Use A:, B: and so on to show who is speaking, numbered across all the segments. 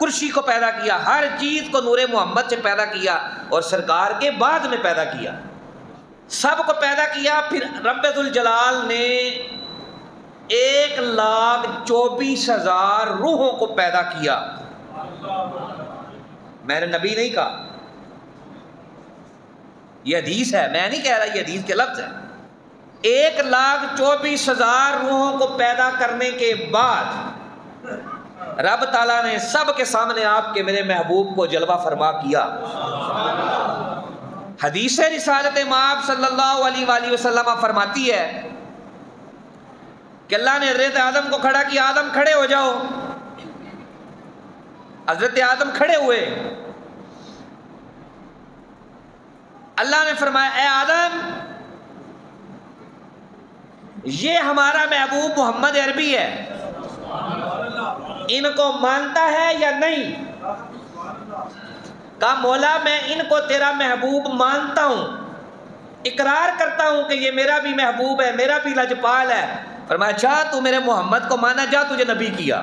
A: کرسی کو پیدا کیا، ہر چیز کو نور محمد سے پیدا کیا اور سرکار کے بعد میں پیدا کیا، سب کو پیدا کیا۔ پھر رب ذوالجلال نے 1,24,000 روحوں کو پیدا کیا۔ میں نے نبی نہیں کہا، یہ حدیث ہے، میں نہیں کہہ رہا، یہ حدیث کے لفظ ہے۔ 1,24,000 روحوں کو پیدا کرنے کے بعد رب تعالیٰ نے سب کے سامنے آپ کے میرے محبوب کو جلوہ فرما کیا۔ حدیث رسالت مآب صلی اللہ علیہ وآلہ وسلم فرماتی ہے کہ اللہ نے حضرت آدم کو کھڑا کیا، آدم کھڑے ہو جاؤ۔ حضرت آدم کھڑے ہوئے، اللہ نے فرمایا اے آدم، یہ ہمارا محبوب محمد عربی ہے، ان کو مانتا ہے یا نہیں؟ کہا مولا میں ان کو تیرا محبوب مانتا ہوں، اقرار کرتا ہوں کہ یہ میرا بھی محبوب ہے، میرا بھی لجپال ہے۔ فرمایا اچھا تو میرے محمد کو مانا، جا تجھے نبی کیا۔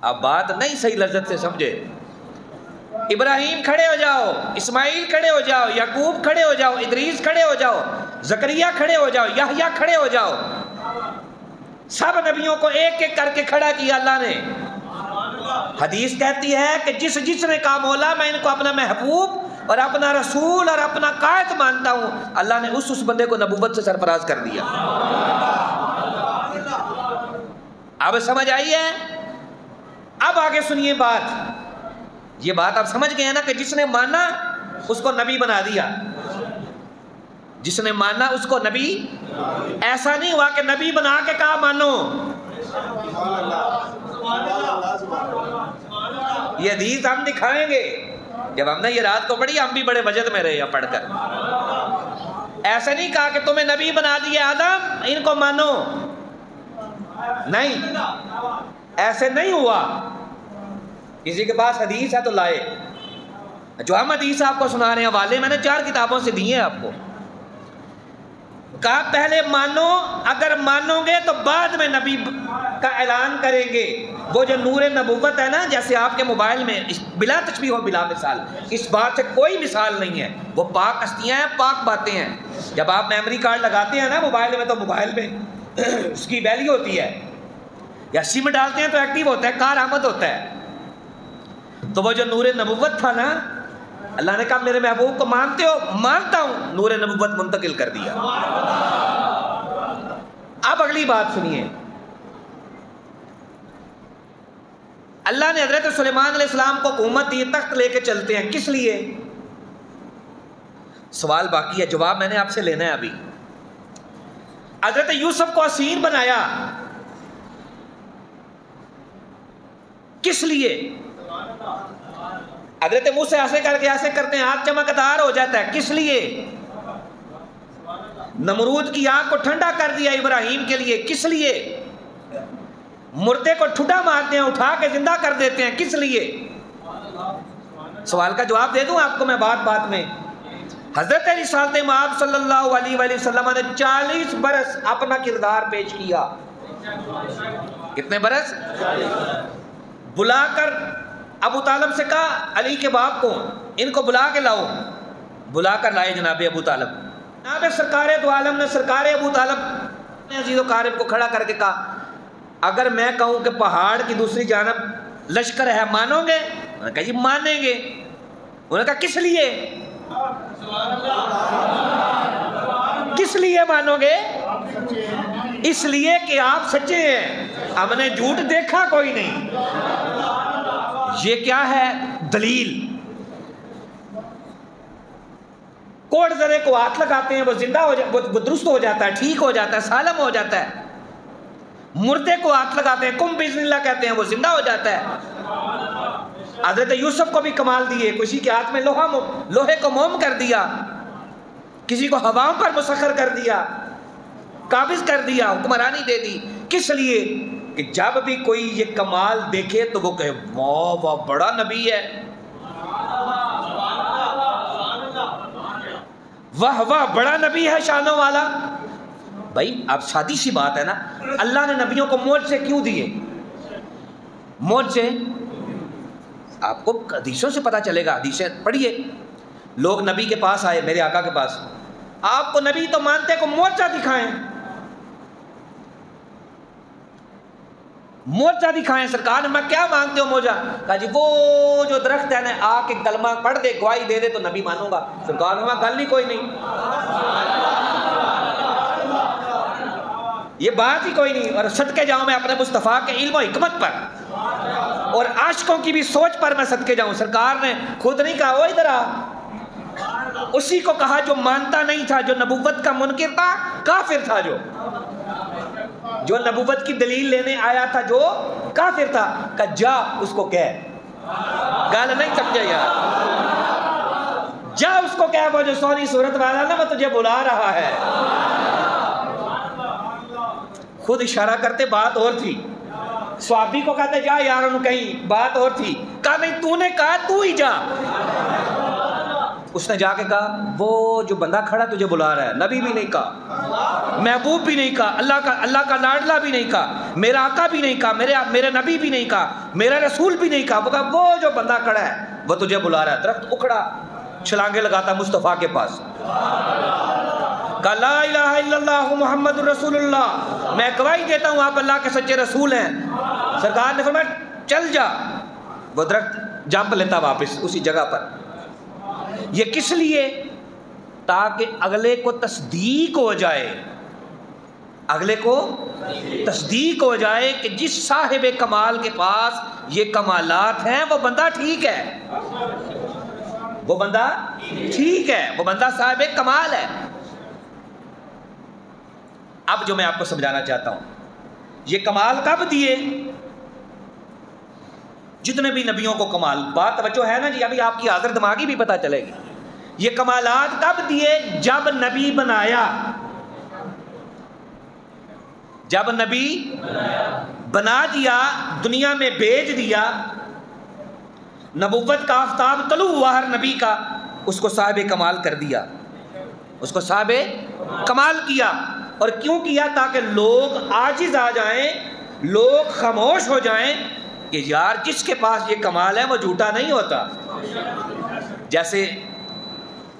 A: اب بات نہیں صحیح لذت سے سمجھے۔ ابراہیم کھڑے ہو جاؤ، اسماعیل کھڑے ہو جاؤ، یعقوب کھڑے ہو جاؤ، ادریس کھڑے ہو جاؤ، زکریا کھڑے ہو جاؤ، یحییٰ کھڑے ہو جاؤ۔ سب نبیوں کو ایک ایک کر کے کھڑا کیا اللہ نے۔ حدیث کہتی ہے کہ جس نے کہا مولا میں ان کو اپنا محبوب اور اپنا رسول اور اپنا قائد مانتا ہوں، اللہ نے اس بندے کو نبوت سے سرفراز کر دیا۔ اب سمجھ آئی ہے؟ اب آگے سنیے بات، یہ بات آپ سمجھ گئے ہیں نا کہ جس نے مانا اس کو نبی بنا دیا، جس نے مانا اس کو نبی۔ ایسا نہیں ہوا کہ نبی بنا کے کہا مانو۔ یہ حدیث ہم دکھائیں گے، جب ہم نے یہ رات کو پڑھی ہم بھی بڑے وجد میں رہے پڑھ کر۔ ایسا نہیں کہا کہ تمہیں نبی بنا دیا آدم ان کو مانو، نہیں، ایسے نہیں ہوا۔ کسی کے پاس حدیث ہے تو لائے، جو ہم حدیث آپ کو سنا رہے ہیں حوالے میں نے 4 کتابوں سے دیے ہیں آپ کو۔ کہا پہلے مانو، اگر مانو گے تو بعد میں نبی کا اعلان کریں گے۔ وہ جو نور نبوت ہے نا، جیسے آپ کے موبائل میں بلا تشبیہ و بلا مثال، اس بات سے کوئی مثال نہیں ہے، وہ پاک ہستیاں ہیں، پاک باتیں ہیں۔ جب آپ میموری کارڈ لگاتے ہیں نا موبائل میں تو موبائل میں اس کی ویلیو ہوتی ہے، یا سم ڈالتے ہیں تو ایکٹیو ہوتا ہے، کار آمد ہوتا ہے۔ تو وہ جو نور نبوت تھا نا، اللہ نے کہا میرے محبوب کو مانتے ہو؟ مانتا ہوں، نور نبوت منتقل کر دیا۔ اب اگلی بات سنیے، اللہ نے حضرت سلیمان علیہ السلام کو حکومت دی، تخت لے کے چلتے ہیں، کس لیے؟ سوال باقی ہے، جواب میں نے آپ سے لینا ہے ابھی۔ حضرت یوسف کو اسیر بنایا، کس لیے؟ حضرت موسیٰ ایسے کر کے ایسے کرتے ہیں، ہاتھ چمکدار ہو جاتا ہے، کس لیے؟ نمرود کی آنکھ کو ٹھنڈا کر دیا ابراہیم کے لیے، کس لیے؟ مردے کو ٹھٹا مارتے ہیں، اٹھا کے زندہ کر دیتے ہیں، کس لیے؟ سوال کا جواب دے دوں آپ کو میں بات میں۔ حضرت رسالت مآب صلی اللہ علیہ وآلہ وسلم نے 40 برس اپنا کردار پیش کیا۔ کتنے برس؟ بلا کر ابو طالب سے کہا علی کے باپ کو ان کو بلا کے لاؤ، بلا کر لائے جناب ابو طالب۔ جناب سرکار دو عالم نے سرکار ابو طالب نے عزیز و قارب کو کھڑا کر کے کہا اگر میں کہوں کہ پہاڑ کی دوسری جانب لشکر ہے مانو گے؟ انہوں نے کہا جی مانیں گے۔ انہوں نے کہا کس لیے؟ کس لیے مانو گے؟ اس لیے کہ آپ سچے ہیں، ہم نے جھوٹ دیکھا کوئی نہیں۔ یہ کیا ہے؟ دلیل۔ کوڑ ذرے کو ہاتھ لگاتے ہیں وہ زندہ ہو جاتا ہے، وہ درست ہو جاتا ہے، ٹھیک ہو جاتا ہے، سالم ہو جاتا ہے۔ مردے کو ہاتھ لگاتے ہیں، کم بسم اللہ کہتے ہیں، وہ زندہ ہو جاتا ہے۔ حضرت یوسف کو بھی کمال دیے، کسی کے ہاتھ میں لوہے کو موم کر دیا، کسی کو ہواؤں پر مسخر کر دیا، قابض کر دیا، حکمرانی دے دی۔ کس لیے؟ کہ جب بھی کوئی یہ کمال دیکھے تو وہ کہے واہ واہ بڑا نبی ہے، واہ واہ بڑا نبی ہے شانوں والا۔ بھائی اب سادی سی بات ہے نا، اللہ نے نبیوں کو معجزے کیوں دیے؟ معجزے آپ کو حدیثوں سے پتہ چلے گا، حدیثیں پڑھیے. لوگ نبی کے پاس آئے، میرے آقا کے پاس، آپ کو نبی تو مانتے کو معجزہ دکھائیں، معجزہ دکھائیں. سرکار نے میں کیا مانگتے ہو معجزہ؟ کہا جی وہ جو درخت ہے نا آ کے کلمہ پڑھ دے، گواہی دے دے تو نبی مانوں گا. سرکار نے گل نہیں کوئی نہیں، یہ بات ہی کوئی نہیں. اور صدقے جاؤں میں اپنے مصطفیٰ کے علم و حکمت پر اور عاشقوں کی بھی سوچ پر میں صدقے جاؤں. سرکار نے خود نہیں کہا وہ ادھر آ، اسی کو کہا جو مانتا نہیں تھا، جو نبوت کا منکر تھا، کافر تھا، جو نبوت کی دلیل لینے آیا تھا، جو کافر تھا. کہ جا اس کو کہہ، گال نہیں سمجھا یار، جا اس کو کہہ وہ جو سونی صورت والا نا وہ تجھے بلا رہا ہے. خود اشارہ کرتے بات اور تھی، صحابی کو کہتے جا یار انہوں کہیں، بات اور تھی. کہا نہیں تو نے کہا تو ہی جا. اس نے جا کے کہا وہ جو بندہ کھڑا تجھے بلا رہا ہے. نبی بھی نہیں کہا، محبوب بھی نہیں کہا، اللہ کا لاڈلا بھی نہیں کہا، میرا آقا بھی نہیں کہا، میرے نبی بھی نہیں کہا، میرا رسول بھی نہیں کہا. وہ کہا وہ جو بندہ کھڑا ہے وہ تجھے بلا رہا ہے. درخت اکھڑا، چھلانگے لگاتا مصطفیٰ کے پاس. کہا لا الہ الا اللہ محمد رسول اللہ، میں گواہی دیتا ہوں آپ اللہ کے سچے رسول ہیں. سرکار نے فرمایا چل جا. وہ درخت جمپ لیتا واپس اسی جگہ پر. یہ کس لیے؟ تاکہ اگلے کو تصدیق ہو جائے، اگلے کو تصدیق ہو جائے کہ جس صاحب کمال کے پاس یہ کمالات ہیں وہ بندہ ٹھیک ہے، وہ بندہ ٹھیک ہے، وہ بندہ صاحب کمال ہے. اب جو میں آپ کو سمجھانا چاہتا ہوں، یہ کمال کب دیے؟ جتنے بھی نبیوں کو کمال، بات توجہ ہے نا جی، ابھی آپ کی حاضر دماغی بھی پتہ چلے گی. یہ کمالات کب دیے؟ جب نبی بنایا، جب نبی بنا دیا، دنیا میں بھیج دیا، نبوت کا آفتاب طلوع ہوا ہر نبی کا، اس کو صاحب کمال کر دیا، اس کو صاحب کمال کیا. اور کیوں کیا؟ تاکہ لوگ عاجز آ جائیں، لوگ خاموش ہو جائیں کہ یار جس کے پاس یہ کمال ہے وہ جھوٹا نہیں ہوتا. جیسے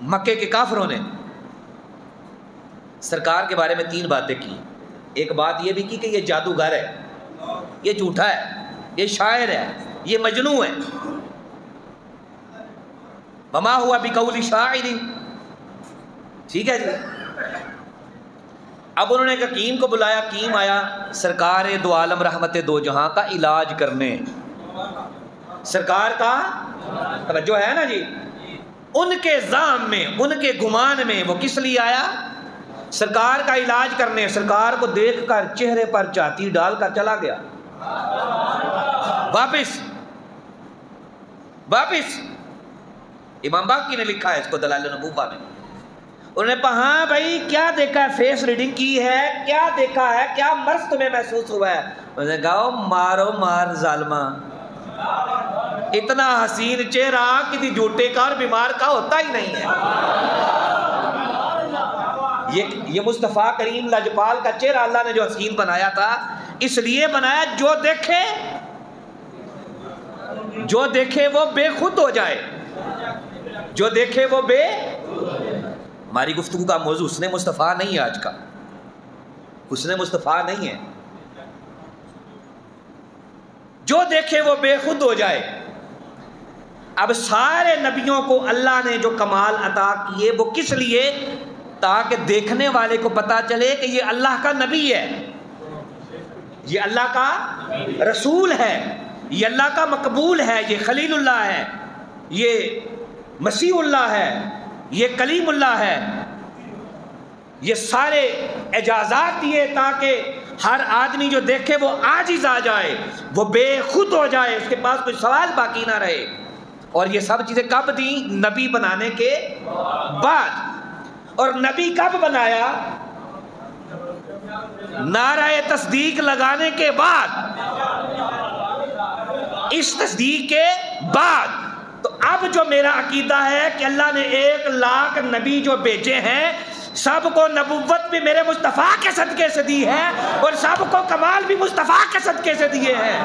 A: مکے کے کافروں نے سرکار کے بارے میں 3 باتیں کی. ایک بات یہ بھی کی کہ یہ جادوگر ہے، یہ جھوٹا ہے، یہ شاعر ہے، یہ مجنون ہے. وما ہوا بقول شاعر، ٹھیک ہے جی. اب انہوں نے ایک حکیم کو بلایا، حکیم آیا سرکار دو عالم رحمت دو جہاں کا علاج کرنے. سرکار کا توجہ ہے نا جی. ان کے ظام میں، ان کے گمان میں وہ کس لیے آیا؟ سرکار کا علاج کرنے. سرکار کو دیکھ کر چہرے پر چاتی ڈال کر چلا گیا واپس. امام باقی نے لکھا ہے اس کو دلائل النبوہ میں. انہوں نے کہا ہاں بھائی کیا دیکھا ہے؟ فیس ریڈنگ کی ہے، کیا دیکھا ہے؟ کیا مرض تمہیں محسوس ہوا ہے؟ انہوں نے کہا مارو مار ظالمہ، اتنا حسین چہرہ کسی جھوٹے کا اور بیمار کا ہوتا ہی نہیں ہے. یہ مصطفیٰ کریم لجپال کا چہرہ اللہ نے جو حسین بنایا تھا اس لیے بنایا جو دیکھے وہ بے خود ہو جائے، جو دیکھے وہ بے. ہماری گفتگو کا موضوع حسن مصطفیٰ نہیں ہے آج کا، حسن مصطفیٰ نہیں ہے. جو دیکھے وہ بے خود ہو جائے. اب سارے نبیوں کو اللہ نے جو کمال عطا کیے وہ کس لیے؟ تاکہ دیکھنے والے کو پتا چلے کہ یہ اللہ کا نبی ہے، یہ اللہ کا رسول ہے، یہ اللہ کا مقبول ہے، یہ خلیل اللہ ہے، یہ مسیح اللہ ہے، یہ کلیم اللہ ہے. یہ سارے اعجازات دیے تاکہ ہر آدمی جو دیکھے وہ عاجز آ جائے، وہ بے خود ہو جائے، اس کے پاس کوئی سوال باقی نہ رہے. اور یہ سب چیزیں کب دیں؟ نبی بنانے کے بعد. اور نبی کب بنایا؟ نعرہ تصدیق لگانے کے بعد، اس تصدیق کے بعد. تو اب جو میرا عقیدہ ہے کہ اللہ نے 1 لاکھ نبی جو بھیجے ہیں سب کو نبوت بھی میرے مصطفیٰ کے صدقے سے دی ہے اور سب کو کمال بھی مصطفیٰ کے صدقے سے دیے ہیں.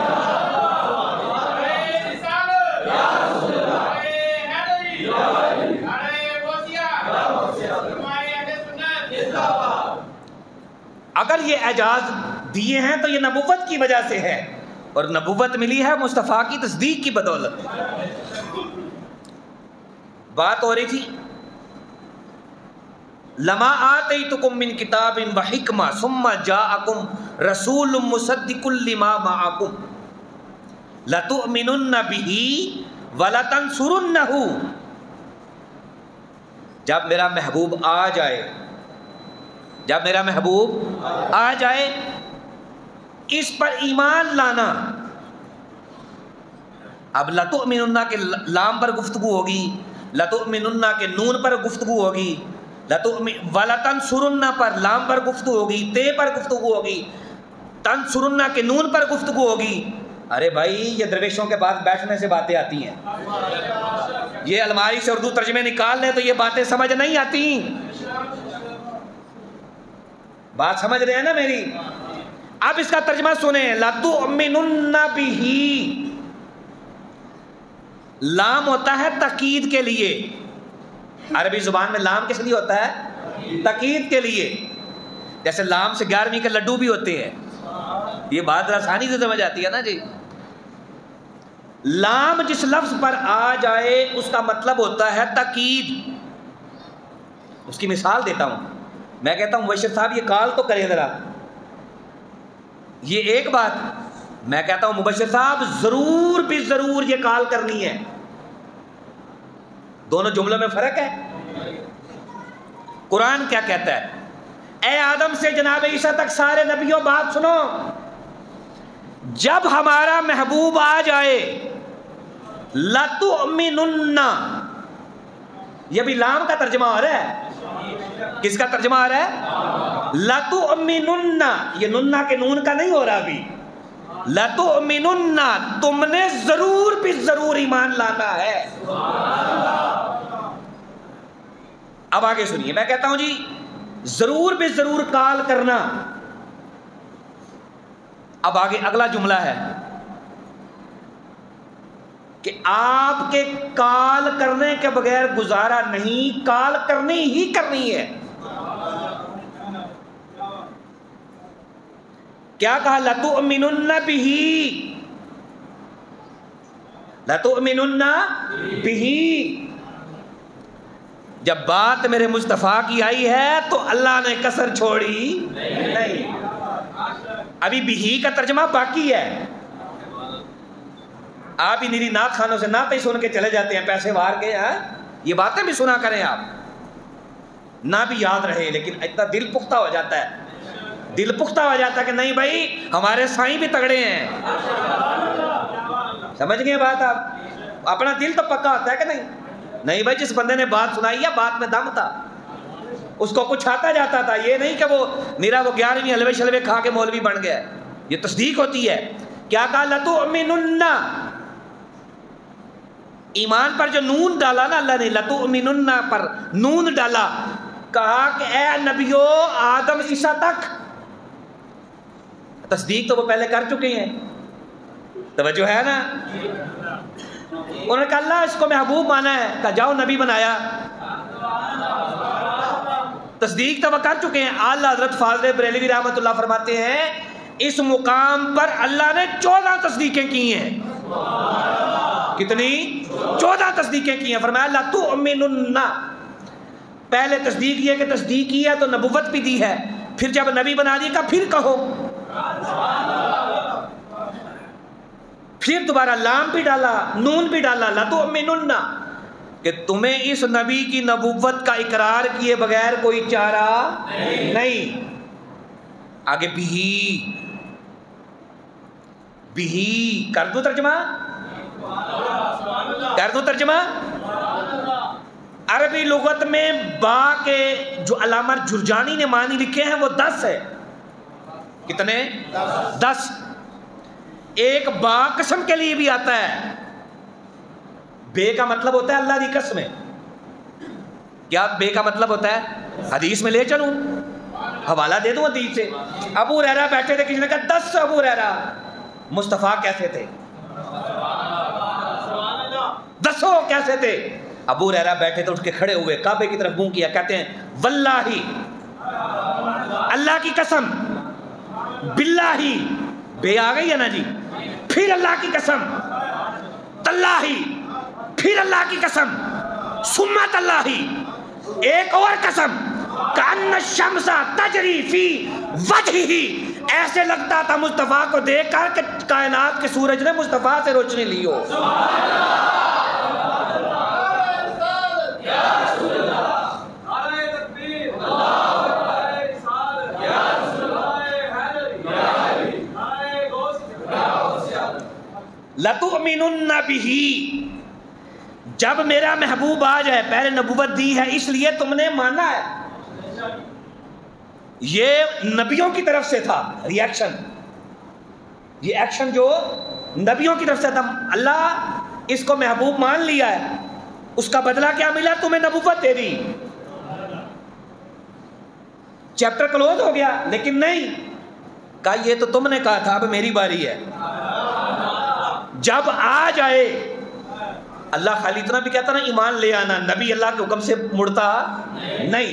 A: اگر یہ اعجاز دیے ہیں تو یہ نبوت کی وجہ سے ہے، اور نبوت ملی ہے مصطفیٰ کی تصدیق کی بدولت۔ بات ہو رہی تھی لما آتیتکم من کتاب و حکمہ ثم جاءکم رسول مصدق لما معکم لتؤمنن بہ ولتنصرنہ۔ جب میرا محبوب آ جائے، جب میرا محبوب آ جائے، اس پر ایمان لانا۔ اب لتؤمنن کے لام پر گفتگو ہوگی، لتؤمنن کے نون پر گفتگو ہوگی، ولتنصرن پر لام پر گفتگو ہوگی، تے پر گفتگو ہوگی، تنصرن کے نون پر گفتگو ہوگی۔ ارے بھائی یہ درویشوں کے بعد بیٹھنے سے باتیں آتی ہیں، یہ الماری سے اردو ترجمے نکال لیں تو یہ باتیں سمجھ نہیں آتی۔ بات سمجھ رہے ہیں نا میری؟ اب اس کا ترجمہ سنیں، لَتُؤْمِنُنَّ بِهِ، لام ہوتا ہے تاکید کے لیے، عربی زبان میں لام کس لیے ہوتا ہے؟ تاکید کے لیے۔ جیسے لام سے 11ویں کے لڈو بھی ہوتے ہیں، یہ بات آسانی سے سمجھ آتی ہے نا جی۔ لام جس لفظ پر آ جائے اس کا مطلب ہوتا ہے تاکید۔ اس کی مثال دیتا ہوں، میں کہتا ہوں مبشر صاحب یہ کال تو کرے ذرا، یہ ایک بات۔ میں کہتا ہوں مبشر صاحب ضرور بھی ضرور یہ کال کرنی ہے، دونوں جملوں میں فرق ہے۔ قرآن کیا کہتا ہے؟ اے آدم سے جناب عیسیٰ تک سارے نبیوں بات سنو، جب ہمارا محبوب آ جائے لَتُؤْمِنُنَّ، یہ بھی لام کا ترجمہ ہو رہا ہے۔ کس کا ترجمہ آ رہا ہے؟ لَتُؤْمِنُنَّ، یہ ننہ کے نون کا نہیں ہو رہا ابھی۔ لَتُؤْمِنُنَّ، تم نے ضرور بھی ضرور ایمان لانا ہے۔ اب آگے سنیے، میں کہتا ہوں جی ضرور بھی ضرور کال کرنا۔ اب آگے اگلا جملہ ہے کہ آپ کے کال کرنے کے بغیر گزارا نہیں، کال کرنی ہی کرنی ہے۔ کیا کہا؟ لَتُؤْمِنُنَّ بِهِ، لَتُؤْمِنُنَّ بِهِ۔ جب بات میرے مصطفیٰ کی آئی ہے تو اللہ نے کسر چھوڑی نہیں۔ ابھی بِهِ کا ترجمہ باقی ہے۔ آپ ہی نیری نعت خانوں سے نعتیں سن کے چلے جاتے ہیں پیسے وار کے، یہ باتیں بھی سنا کریں آپ، نہ بھی یاد رہے، لیکن اتنا دل پختہ ہو جاتا ہے، دل پختہ ہو جاتا ہے کہ نہیں بھائی ہمارے سائیں بھی تگڑے ہیں۔ سمجھ گئے بات آپ؟ اپنا دل تو پکا ہوتا ہے کہ نہیں؟ نہیں بھائی جس بندے نے بات سنائی ہے بات میں دم تھا، اس کو کچھ آتا جاتا تھا، یہ نہیں کہ وہ میرا وہ 11ویں حلوے شلوے کھا کے مولوی بن گیا۔ یہ تصدیق ہوتی ہے۔ کیا کہا؟ لَتُؤْمِنُنَّ، ایمان پر جو نون ڈالا نا اللہ نے، لَتُؤْمِنُنَّ پر نون ڈالا، کہا کہ اے نبیو آدم عیسیٰ تک، تصدیق تو وہ پہلے کر چکے ہیں، توجہ ہے نا؟ انہوں نے کہا اللہ اس کو محبوب مانا ہے، کہا جاؤ نبی بنایا، تصدیق تو وہ کر چکے ہیں۔ اعلیٰ حضرت فاضل بریلوی رحمۃ اللہ فرماتے ہیں اس مقام پر اللہ نے 14 تصدیقیں کی ہیں۔ کتنی؟ 14 تصدیقیں کی ہیں۔ فرمایا لَتُؤْمِنُنَّ، پہلے تصدیق یہ کہ تصدیق کی ہے تو نبوت بھی دی ہے، پھر جب نبی بنا دیا کا پھر کہو، پھر دوبارہ لام بھی ڈالا، نون بھی ڈالا، لَتُؤْمِنُنَّ، کہ تمہیں اس نبی کی نبوت کا اقرار کیے بغیر کوئی چارہ نہیں۔ آگے بھی کر دوں ترجمہ، کر دوں ترجمہ۔ عربی لغت میں با کے جو علامہ جرجانی نے معنی لکھے ہیں وہ 10 ہے۔ کتنے؟ 10۔ ایک با قسم کے لیے بھی آتا ہے، بے کا مطلب ہوتا ہے اللہ کی قسمیں۔ کیا بے کا مطلب ہوتا ہے؟ حدیث میں لے چلوں، حوالہ دے دوں حدیث سے۔ ابو ہریرہ بیٹھے تھے، کسی نے کہا 10 ابو ہریرہ، مصطفیٰ کیسے تھے؟ دسو کیسے تھے؟ ابو ہریرہ بیٹھے تو اٹھ کے کھڑے ہوئے، کعبے کی طرف منہ کیا، کہتے ہیں واللہ، اللہ کی قسم، باللہ، بے آ گئی ہے نا جی، پھر اللہ کی قسم، تاللہ، پھر اللہ کی قسم، ثم تاللہ، ایک اور قسم، کأن الشمس تجری فی وجہہ، ایسے لگتا تھا مصطفیٰ کو دیکھ کر کہ کائنات کے سورج نے مصطفیٰ سے روشنی لی ہو۔ لَتُؤْمِنُنَّ بِهِ، جب میرا محبوب آ جائے، پہلے نبوت دی ہے اس لیے تم نے مانا ہے، یہ نبیوں کی طرف سے تھا ری ایکشن، یہ ایکشن جو نبیوں کی طرف سے تھا، اللہ اس کو محبوب مان لیا ہے، اس کا بدلہ کیا ملا؟ تمہیں نبوت دے دی، چیپٹر کلوز ہو گیا۔ لیکن نہیں، کہا یہ تو تم نے کہا تھا، اب میری باری ہے۔ جب آ جائے، اللہ خالی اتنا بھی کہتا نا ایمان لے آنا، نبی اللہ کے حکم سے مڑتا نہیں،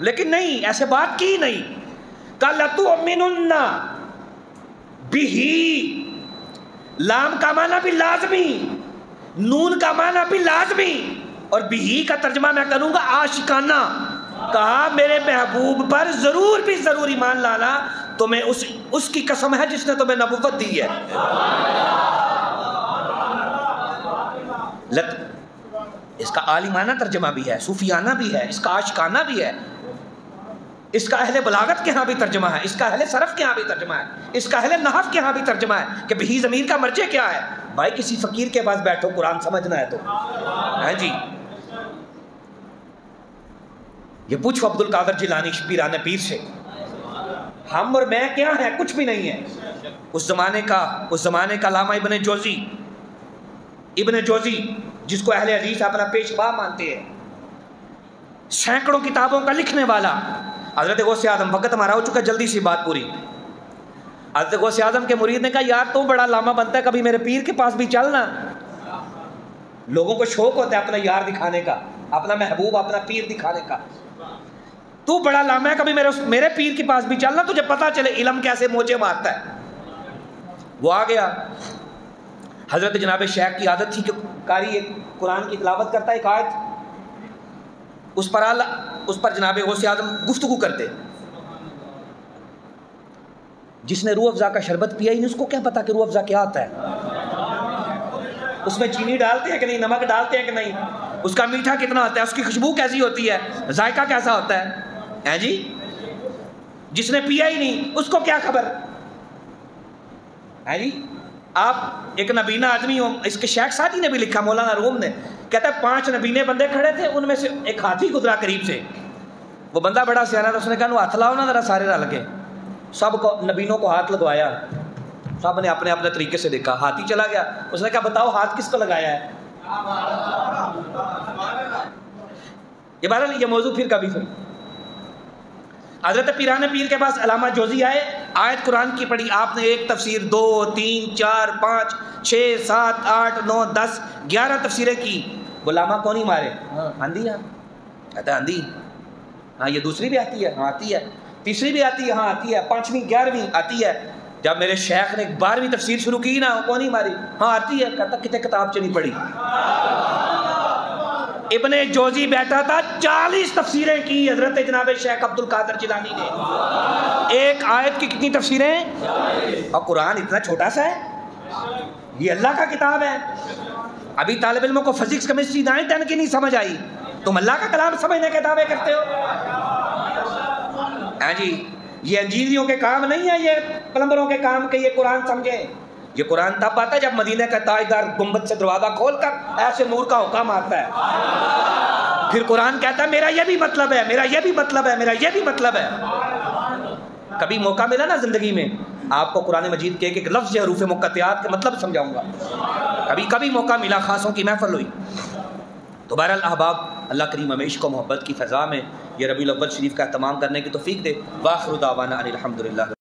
A: لیکن نہیں، ایسے بات کی نہیں، کہا لَتُؤْمِنُنَّ بِهِ، لام کا معنی بھی لازمی، نون کا معنی بھی لازمی، اور بِهِ کا ترجمہ میں کروں گا عاشقانہ، کہا میرے محبوب پر ضرور بھی ضرور ایمان لانا، تمہیں اس کی قسم ہے جس نے تمہیں نبوت دی ہے۔ اس کا عالمانہ ترجمہ بھی ہے، صوفیانہ بھی ہے، اس کا عاشقانہ بھی ہے، اس کا اہل بلاغت کے ہاں بھی ترجمہ ہے، اس کا اہل صرف کے ہاں بھی ترجمہ ہے، اس کا اہل نحو کے ہاں بھی ترجمہ ہے کہ بہی ضمیر کا مرجع کیا ہے۔ بھائی کسی فقیر کے پاس بیٹھو، قرآن سمجھنا ہے تو ہاں جی، یہ پوچھو عبد القادر جیلانی پیران پیر سے، ہم اور میں کیا ہے؟ کچھ بھی نہیں ہے۔ اس زمانے کا علامہ ابن جوزی جس کو اہل حدیث اپنا پیشوا مانتے ہیں، سینکڑوں کتابوں کا لکھنے والا، حضرت غوث اعظم، وقت ہمارا ہو چکا، جلدی سی بات پوری، حضرت غوث اعظم کے مرید نے کہا یار تو بڑا علامہ بنتا ہے، کبھی میرے پیر کے پاس بھی چلنا۔ لوگوں کو شوق ہوتا ہے اپنا یار دکھانے کا، اپنا محبوب، اپنا پیر دکھانے کا، تو بڑا علامہ ہے، کبھی میرے پیر کے پاس بھی چلنا، تجھے پتا چلے علم کیسے موجے مارتا ہے۔ وہ آ گیا، حضرت جناب شیخ کی عادت تھی کہ قاری ایک قرآن کی تلاوت کرتا ہے، ایک آیت، اس پر جناب غوث اعظم گفتگو کرتے، جس نے روح افزا کا شربت پیا ہی نہیں، اس کو کیا پتا کہ روح افزا کیا آتا ہے، اس میں چینی ڈالتے ہیں کہ نہیں، نمک ڈالتے ہیں کہ نہیں، اس کا میٹھا کتنا ہوتا ہے، اس کی خوشبو کیسی ہوتی ہے، ذائقہ کیسا ہوتا ہے جی، جس نے پیا ہی نہیں اس کو کیا خبر ہے جی۔ آپ ایک نبینہ آدمی ہو، اس کے شیخ ساتھی نے بھی لکھا، مولانا روم نے، کہتا ہے 5 نبینے بندے کھڑے تھے، ان میں سے ایک ہاتھی گزرا قریب سے، وہ بندہ بڑا سیانا تھا، اس نے کہا نو ہاتھ لاؤ نا ذرا سارے رل کے، سب کو نبینوں کو ہاتھ لگوایا، سب نے اپنے اپنے طریقے سے دیکھا، ہاتھی چلا گیا، اس نے کہا بتاؤ ہاتھ کس کو لگایا ہے؟ یہ بہرحال یہ موضوع پھر کبھی پھر۔ حضرت پیران پیر کے پاس علامہ جوزی آئے، آیت قرآن کی پڑھی، آپ نے ایک تفسیر، 2 3 4 5 6 7 8 9 10 11 تفسیریں کی، علامہ کون ہی مارے، آندھی ہے، کہتا ہے آندھی، ہاں یہ دوسری بھی آتی ہے، ہاں آتی ہے، تیسری بھی آتی ہے، ہاں آتی ہے، 5ویں 11ویں آتی ہے۔ جب میرے شیخ نے 12ویں تفسیر شروع کی نا، کون ہی ماری، ہاں آتی ہے، کہتا کتنے کتاب چ نہیں پڑھی۔ ابن جوزی بیٹھا تھا، 40 تفسیریں کی حضرت جناب شیخ عبد القادر جیلانی نے، ایک آیت کی کتنی تفسیریں، اور قرآن اتنا چھوٹا سا ہے، یہ اللہ کا کتاب ہے۔ ابھی طالب علموں کو فزکس کیمسٹری 9 10 کی نہیں سمجھ آئی، تم اللہ کا کلام سمجھنے کے دعوے کرتے ہو، ہاں جی، یہ انجینئروں کے کام نہیں ہے، یہ پلمبروں کے کام کہ یہ قرآن سمجھیں۔ یہ قرآن تب آتا ہے جب مدینہ کا تاجدار گنبد سے دروازہ کھول کر ایسے نور کا حکم آتا ہے، پھر قرآن کہتا ہے میرا یہ بھی مطلب ہے، میرا یہ بھی مطلب ہے، میرا یہ بھی مطلب ہے۔ کبھی موقع ملا نا زندگی میں، آپ کو قرآن مجید کے ایک لفظ حروف مقطعات کے مطلب سمجھاؤں گا، کبھی موقع ملا، خاصوں کی محفل ہوئی تو۔ بہرحال احباب، اللہ کریم ہمیں عشق و محبت کی فضا میں یہ ربیع الاول شریف کا اہتمام کرنے کی توفیق دے۔ وآخر دعوانا ان الحمدللہ۔